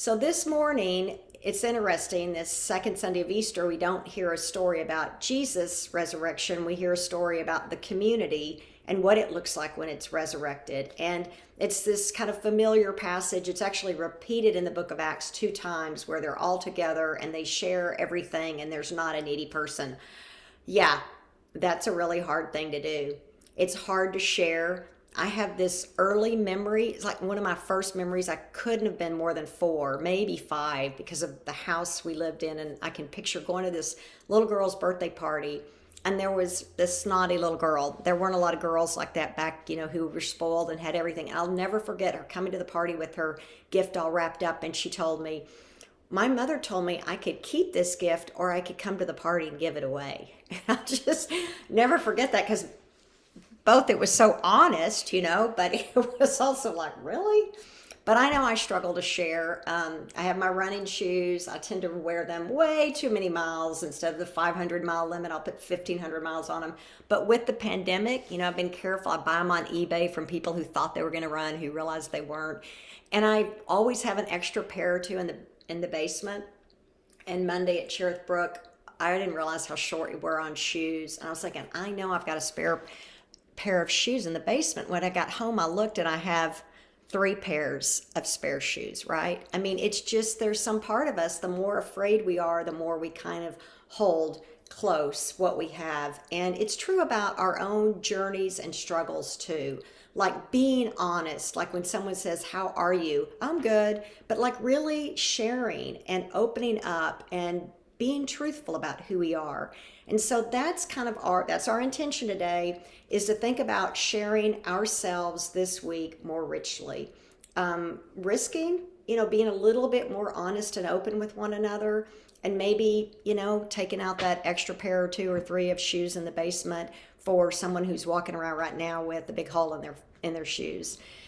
So this morning, it's interesting. This second Sunday of Easter, we don't hear a story about Jesus' resurrection. We hear a story about the community and what it looks like when it's resurrected. And it's this kind of familiar passage. It's actually repeated in the book of Acts two times where they're all together and they share everything and there's not a needy person. Yeah, that's a really hard thing to do. It's hard to share. I have this early memory. It's like one of my first memories. I couldn't have been more than four, maybe five, because of the house we lived in. And I can picture going to this little girl's birthday party. And there was this snotty little girl. There weren't a lot of girls like that back, who were spoiled and had everything. I'll never forget her coming to the party with her gift all wrapped up. And she told me, my mother told me I could keep this gift or I could come to the party and give it away. And I'll just never forget that because both it was so honest, but it was also like, really? But I know I struggle to share. I have my running shoes. I tend to wear them way too many miles. Instead of the 500-mile limit, I'll put 1,500 miles on them. But with the pandemic, I've been careful. I buy them on eBay from people who thought they were going to run, who realized they weren't. And I always have an extra pair or two in the basement. And Monday at Cherith Brook, I didn't realize how short we were on shoes. And I was thinking, I know I've got a spare pair of shoes in the basement. When I got home, I looked and I have three pairs of spare shoes, right? I mean, it's just there's some part of us, the more afraid we are, the more we kind of hold close what we have. And it's true about our own journeys and struggles too. Like being honest, like when someone says, how are you? I'm good. But like really sharing and opening up and being truthful about who we are. And so that's kind of our intention today, is to think about sharing ourselves this week more richly. Risking, being a little bit more honest and open with one another, and maybe, taking out that extra pair or two or three of shoes in the basement for someone who's walking around right now with a big hole in their shoes.